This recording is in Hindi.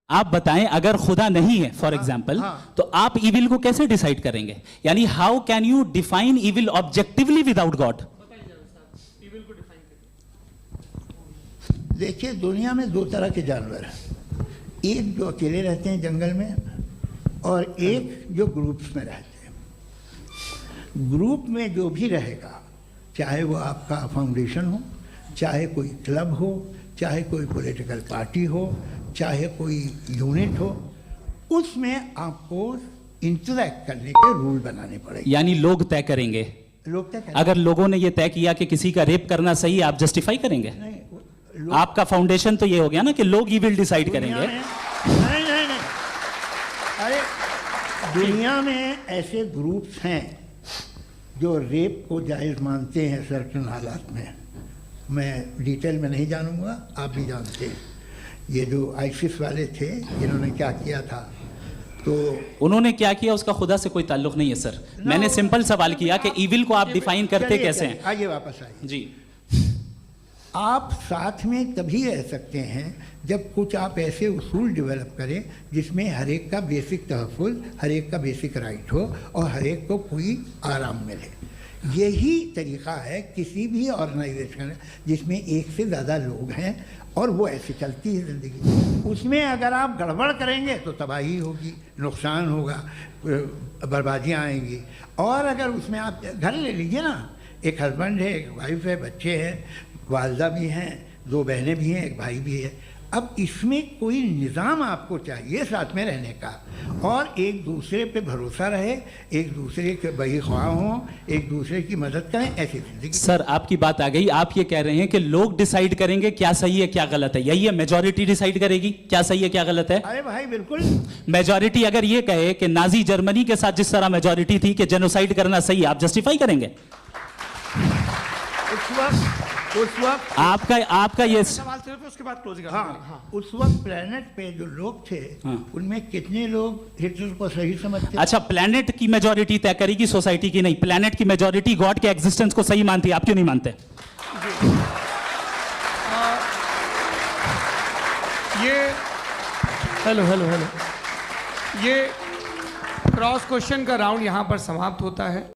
आप बताएं, अगर खुदा नहीं है फॉर एग्जाम्पल, तो आप इविल को कैसे डिसाइड करेंगे? यानी how can you define evil objectively without God? देखिए, दुनिया में दो तरह के जानवर हैं, एक जो अकेले रहते हैं जंगल में और एक जो ग्रुप्स में रहते हैं। ग्रुप में जो भी रहेगा, चाहे वो आपका फाउंडेशन हो, चाहे कोई क्लब हो, चाहे कोई पॉलिटिकल पार्टी हो, चाहे कोई यूनिट हो, उसमें आपको इंटरैक्ट करने के रूल बनाने पड़ेंगे। यानी लोग तय करेंगे? लोग तय करेंगे। अगर लोगों ने ये तय किया कि किसी का रेप करना सही है, आप जस्टिफाई करेंगे? नहीं, आपका फाउंडेशन तो ये हो गया ना कि लोग ही विल डिसाइड करेंगे। नहीं, अरे दुनिया में ऐसे ग्रुप्स हैं जो रेप को जायज़ मानते हैं सर्टेन हालात में। मैं डिटेल में नहीं जानूंगा, आप भी जानते हैं। ये जो आईसिस वाले थे, इन्होंने क्या किया था, तो उन्होंने क्या किया उसका खुदा से कोई ताल्लुक नहीं है सर। मैंने सिंपल सवाल किया कि इविल को आप डिफाइन करते कैसे हैं? आइए वापस आइए जी। आप साथ में तभी रह सकते हैं जब कुछ आप ऐसे उसूल डेवलप करें जिसमें हर एक का बेसिक तहफ़्फ़ुज़, हर एक का बेसिक राइट हो और हर एक को कोई आराम मिले। यही तरीक़ा है किसी भी ऑर्गेनाइजेशन जिसमें एक से ज़्यादा लोग हैं और वो ऐसे चलती है ज़िंदगी। उसमें अगर आप गड़बड़ करेंगे तो तबाही होगी, नुकसान होगा, बर्बादियाँ आएंगी। और अगर उसमें आप घर ले लीजिए ना, एक हस्बैंड है, एक वाइफ है, बच्चे हैं, वालदा भी हैं, दो बहनें भी हैं, एक भाई भी है। अब इसमें कोई निज़ाम आपको चाहिए साथ में रहने का, और एक दूसरे पे भरोसा रहे, एक दूसरे के बहीख्वाह हों, एक दूसरे की मदद करें, ऐसी जिंदगी। सर आपकी बात आ गई। आप ये कह रहे हैं कि लोग डिसाइड करेंगे क्या सही है क्या गलत है, यही है? मेजॉरिटी डिसाइड करेगी क्या सही है क्या गलत है? अरे भाई बिल्कुल। मेजॉरिटी अगर ये कहे कि नाजी जर्मनी के साथ जिस तरह मेजॉरिटी थी कि जेनोसाइड करना सही, आप जस्टिफाई करेंगे? उस वक्त आपका ये सवाल सिर्फ उसके बाद क्लोजिंग। हाँ, उस वक्त प्लेनेट पे जो लोग थे, उनमें कितने लोग हिटलर को सही समझते? अच्छा, प्लेनेट की मेजॉरिटी तय करेगी, सोसाइटी की नहीं। प्लेनेट की मेजॉरिटी गॉड के एग्जिस्टेंस को सही मानती है, आप क्यों नहीं मानते? हेलो ये क्रॉस क्वेश्चन का राउंड यहां पर समाप्त होता है।